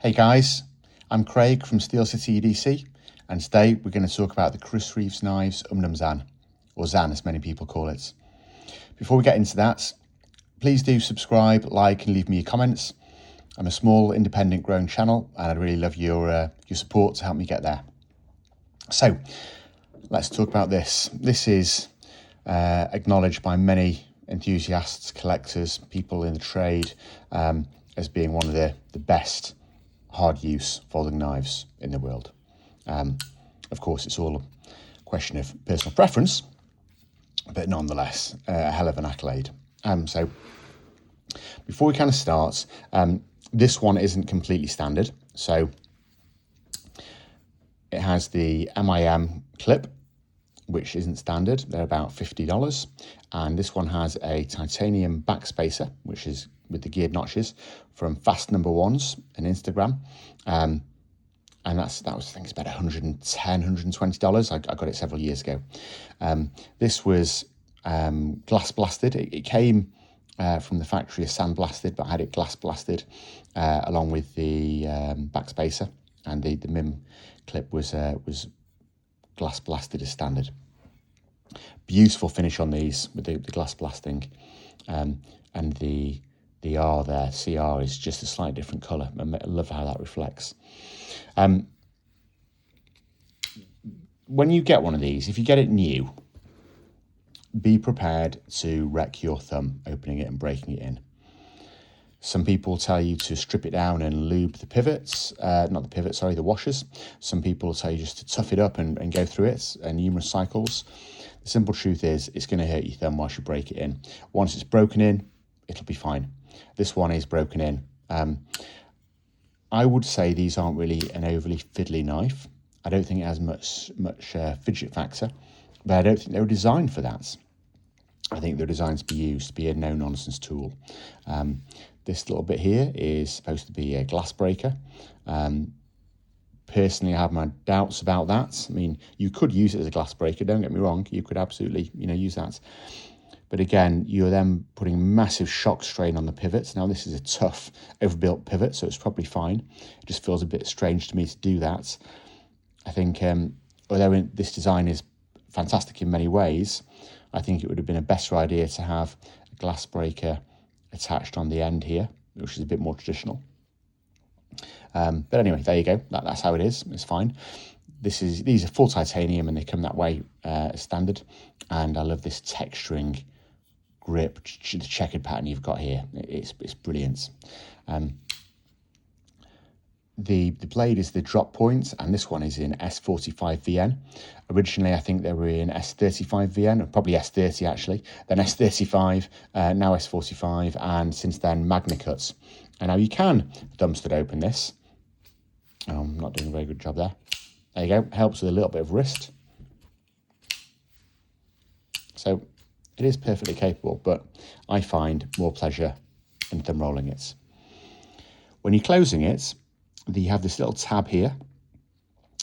Hey guys, I'm Craig from Steel City EDC, and today we're going to talk about the Chris Reeves Knives Umnumzaan, or Zaan as many people call it. Before we get into that, please do subscribe, like and leave me your comments. I'm a small independent growing channel and I'd really love your support to help me get there. So let's talk about this. This is acknowledged by many enthusiasts, collectors, people in the trade as being one of the best hard use folding knives in the world. Of course, it's all a question of personal preference, but nonetheless, a hell of an accolade. So before we kind of start, this one isn't completely standard. So it has the MIM clip, which isn't standard. They're about $50. And this one has a titanium backspacer, which is with the geared notches from Fast Number Ones on Instagram. And that was, I think it's about $110, $120. I got it several years ago. This was glass blasted. It came from the factory as sandblasted, but I had it glass blasted along with the backspacer, and the MIM clip was glass blasted as standard. Beautiful finish on these with the glass blasting, and the R there, CR, is just a slightly different colour. I love how that reflects. When you get one of these, if you get it new, be prepared to wreck your thumb opening it and breaking it in. Some people tell you to strip it down and lube the pivots, the washers. Some people will tell you just to tough it up and go through it numerous cycles. The simple truth is it's going to hurt your thumb whilst you break it in. Once it's broken in, it'll be fine. This one is broken in. I would say these aren't really an overly fiddly knife. I don't think it has much fidget factor, but I don't think they were designed for that. I think they're designed to be used to be a no-nonsense tool. This little bit here is supposed to be a glass breaker. Personally, I have my doubts about that. I mean, you could use it as a glass breaker, don't get me wrong. You could absolutely, use that. But again, you're then putting massive shock strain on the pivots. Now, this is a tough, overbuilt pivot, so it's probably fine. It just feels a bit strange to me to do that. I think, although this design is fantastic in many ways, I think it would have been a better idea to have a glass breaker attached on the end here, which is a bit more traditional. But anyway, there you go. That's how it is. It's fine. These are full titanium and they come that way as standard. And I love this texturing grip, the checkered pattern you've got here. It's brilliant. The blade is the DropPoint, and this one is in S45VN. Originally, I think they were in S35VN, or probably S30 actually, then S35, now S45, and since then Magna Cuts. And now you can thumb stud open this. I'm not doing a very good job there. There you go, helps with a little bit of wrist. So it is perfectly capable, but I find more pleasure in thumb rolling it. When you're closing it, you have this little tab here,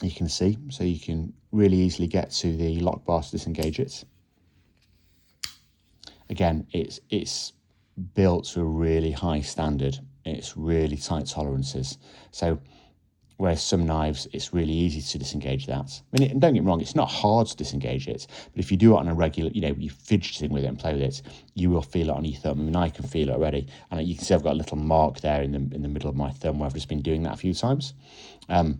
you can see, so you can really easily get to the lock bar to disengage it. Again, it's built to a really high standard. It's really tight tolerances. So whereas some knives, it's really easy to disengage that. I mean, don't get me wrong, it's not hard to disengage it, but if you do it on a regular, you're fidgeting with it and play with it, you will feel it on your thumb. I mean, I can feel it already. And you can see I've got a little mark there in the middle of my thumb where I've just been doing that a few times. So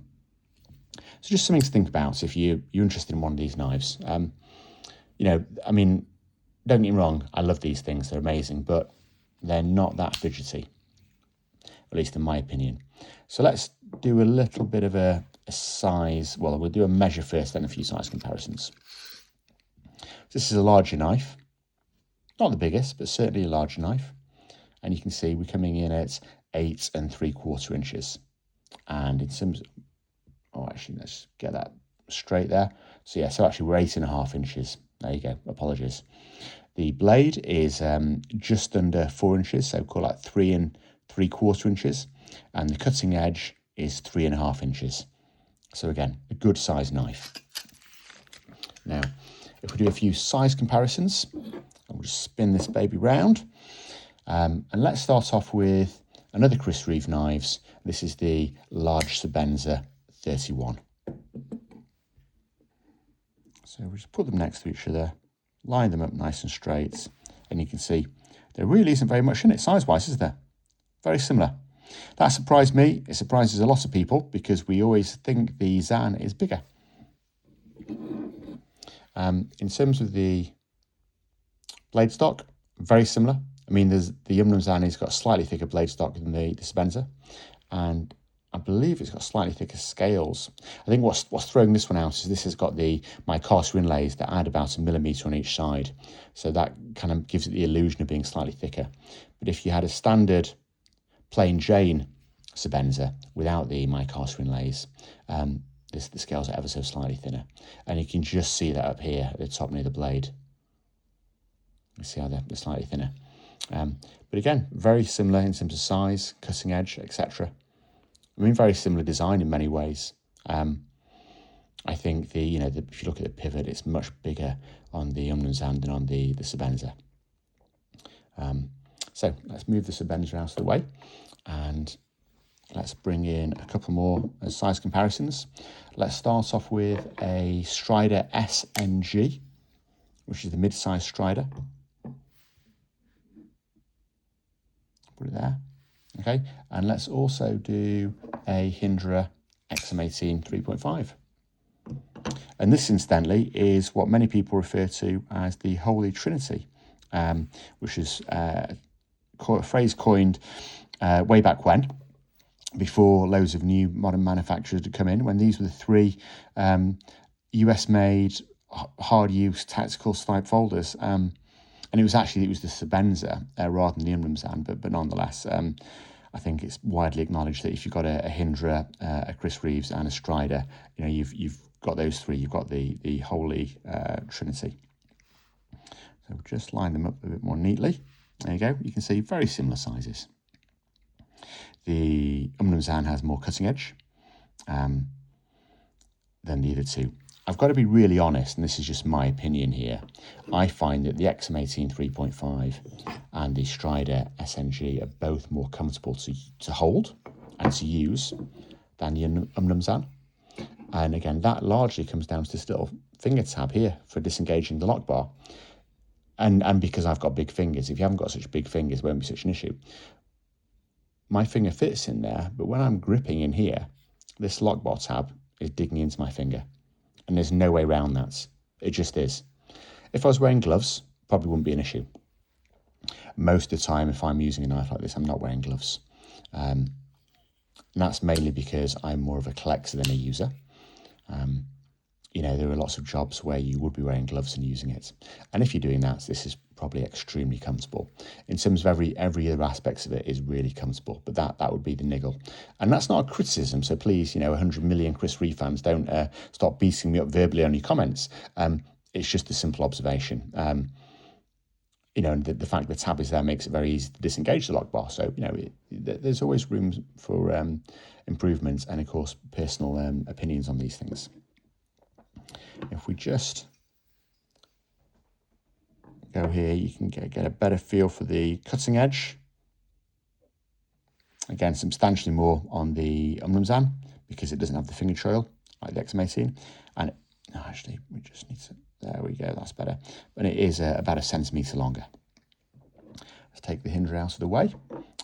just something to think about if you're interested in one of these knives. I mean, don't get me wrong, I love these things, they're amazing, but they're not that fidgety, at least in my opinion. So let's do a little bit of a size. Well, we'll do a measure first, then a few size comparisons. This is a larger knife, not the biggest, but certainly a larger knife. And you can see we're coming in at 8 3/4 inches. And in terms of, actually, let's get that straight there. So yeah, so actually we're 8.5 inches. There you go, apologies. The blade is just under 4 inches, so call that 3 3/4 inches. And the cutting edge is 3.5 inches. So again, a good size knife. Now, if we do a few size comparisons, I'll just spin this baby round. And let's start off with another Chris Reeve knives. This is the large Sebenza 31. So we'll just put them next to each other, line them up nice and straight, and you can see there really isn't very much in it size-wise, is there? Very similar. That surprised me. It surprises a lot of people because we always think the Zaan is bigger. In terms of the blade stock, very similar. I mean, the Umnumzaan has got a slightly thicker blade stock than the Sebenza, and I believe it's got slightly thicker scales. I think what's throwing this one out is this has got the micarta inlays that add about 1 millimetre on each side. So that kind of gives it the illusion of being slightly thicker. But if you had a standard plain Jane Sebenza without the micarta inlays, the scales are ever so slightly thinner. And you can just see that up here at the top near the blade. You see how they're slightly thinner. But again, very similar in terms of size, cutting edge, etc. I mean, very similar design in many ways. I think if you look at the pivot, it's much bigger on the Umnumzaan than on the Sebenza. So let's move the Sebenza out of the way, and let's bring in a couple more size comparisons. Let's start off with a Strider SNG, which is the mid-size Strider. Put it there. Okay, and let's also do a Hindra XM18 3.5. And this, incidentally, is what many people refer to as the Holy Trinity, which is a phrase coined way back when, before loads of new modern manufacturers had come in, when these were the three US-made, hard-use, tactical type folders. And it was the Sebenza rather than the Umnumzaan, but nonetheless, I think it's widely acknowledged that if you've got a Hindra, a Chris Reeves, and a Strider, you've got those three. You've got the Holy Trinity. So we'll just line them up a bit more neatly. There you go. You can see very similar sizes. The Umnumzaan has more cutting edge than the other two. I've got to be really honest, and this is just my opinion here. I find that the XM18 3.5 and the Strider SNG are both more comfortable to hold and to use than the Umnumzaan. And again, that largely comes down to this little finger tab here for disengaging the lock bar. And because I've got big fingers, if you haven't got such big fingers, it won't be such an issue. My finger fits in there, but when I'm gripping in here, this lock bar tab is digging into my finger. And there's no way around that. It just is. If I was wearing gloves, probably wouldn't be an issue. Most of the time, if I'm using a knife like this, I'm not wearing gloves. And that's mainly because I'm more of a collector than a user. There are lots of jobs where you would be wearing gloves and using it. And if you're doing that, this is probably extremely comfortable. In terms of every other aspects of it is really comfortable, but that would be the niggle. And that's not a criticism, so please, 100 million Chris Reeve fans, don't stop beating me up verbally on your comments. It's just a simple observation. And the fact that the tab is there makes it very easy to disengage the lock bar. So, there's always room for improvement and, of course, personal opinions on these things. If we just go here, you can get a better feel for the cutting edge. Again, substantially more on the Umnumzaan because it doesn't have the finger choil like the XM18. And actually, we just need to, there we go, that's better. But it is about 1 centimetre longer. Let's take the Hindra out of the way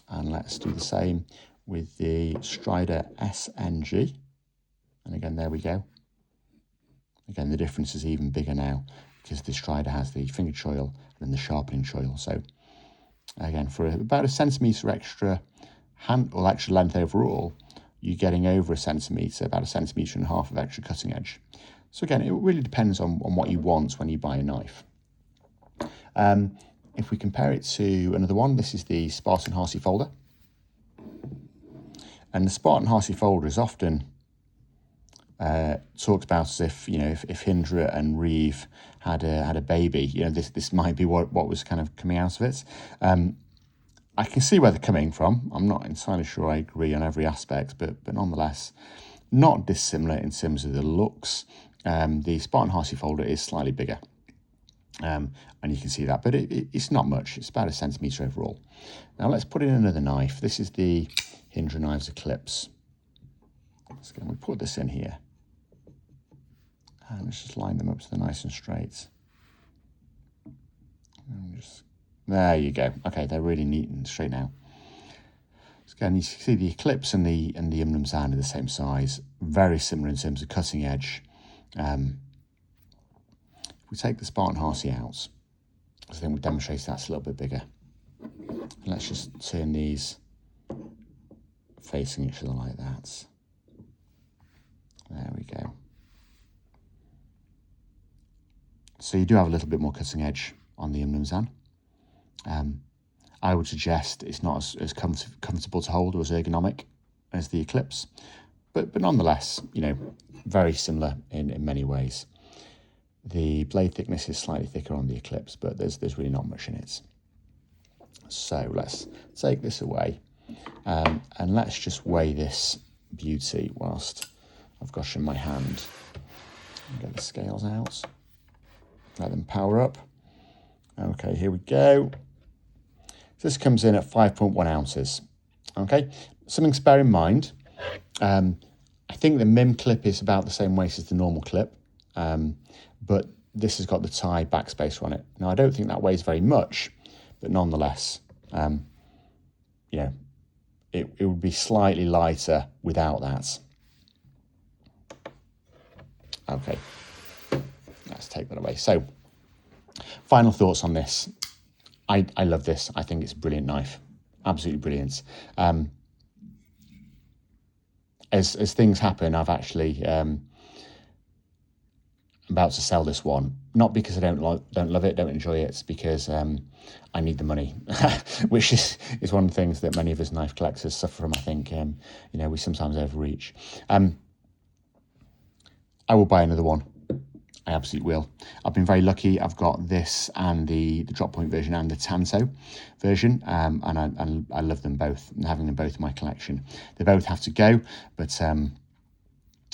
and let's do the same with the Strider SNG. And again, there we go. Again, the difference is even bigger now because the Strider has the finger choil and the sharpening choil. So again, for about 1 centimetre extra extra length overall, you're getting over 1 centimetre, about 1.5 centimetres of extra cutting edge. So again, it really depends on what you want when you buy a knife. If we compare it to another one, this is the Spartan Harsi folder. And the Spartan Harsi folder is often talked about as if if Hindra and Reeve had a baby, this might be what was kind of coming out of it. I can see where they're coming from. I'm not entirely sure I agree on every aspect, but nonetheless, not dissimilar in terms of the looks. The Spartan Harsi folder is slightly bigger. And you can see that, but it's not much. It's about 1 centimetre overall. Now let's put in another knife. This is the Hindra Knives Eclipse. So we put this in here. And let's just line them up so they're nice and straight. And there you go. Okay, they're really neat and straight now. So again, you see the Eclipse and the Umnumzaan are the same size. Very similar in terms of cutting edge. We take the Spartan Hearty out, I think we'll demonstrate that's a little bit bigger. And let's just turn these facing each other like that. There we go. So you do have a little bit more cutting edge on the Umnumzaan. I would suggest it's not as comfortable to hold or as ergonomic as the Eclipse, but nonetheless, you know, very similar in many ways. The blade thickness is slightly thicker on the Eclipse, but there's really not much in it. So let's take this away, and let's just weigh this beauty whilst I've got it in my hand. Get the scales out, let them power up. Okay, here we go. So this comes in at 5.1 ounces. Okay, something to bear in mind. I think the MIM clip is about the same weight as the normal clip, but this has got the tie backspacer on it. Now, I don't think that weighs very much, but nonetheless, you know, it would be slightly lighter without that. Okay, let's take that away. So, final thoughts on this. I love this. I think it's a brilliant knife. Absolutely brilliant. As things happen, I've actually about to sell this one, not because I don't love it, don't enjoy it. It's because I need the money, which is one of the things that many of us knife collectors suffer from. I think you know, we sometimes overreach. I will buy another one. I absolutely will. I've been very lucky. I've got this and the DropPoint version and the Tanto version, and I love them both. And having them both in my collection, they both have to go, but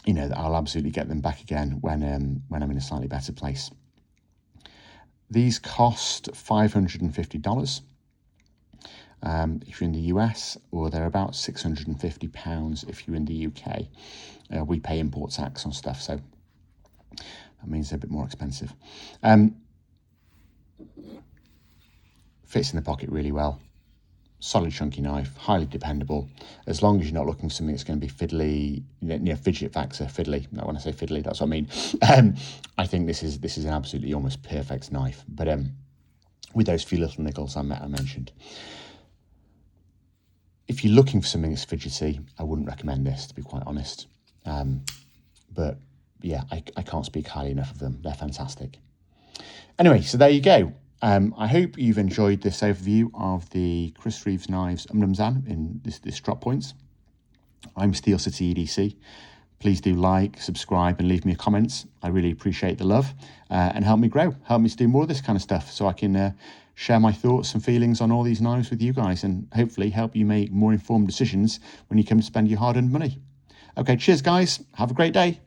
you know, I'll absolutely get them back again when I'm in a slightly better place. These cost $550 if you're in the US, or they're about £650 if you're in the UK. We pay import tax on stuff, so that means they're a bit more expensive. Fits in the pocket really well. Solid, chunky knife, highly dependable. As long as you're not looking for something that's going to be fiddly, you know, fidget factor, fiddly. Now, when I say fiddly, that's what I mean. I think this is an absolutely almost perfect knife. But with those few little niggles I mentioned. If you're looking for something that's fidgety, I wouldn't recommend this, to be quite honest. But yeah, I can't speak highly enough of them. They're fantastic. Anyway, so there you go. I hope you've enjoyed this overview of the Chris Reeves Knives Umnumzaan in this DropPoint. I'm Steel City EDC. Please do like, subscribe, and leave me a comment. I really appreciate the love, and help me grow. Help me to do more of this kind of stuff so I can share my thoughts and feelings on all these knives with you guys, and hopefully help you make more informed decisions when you come to spend your hard-earned money. Okay, cheers guys. Have a great day.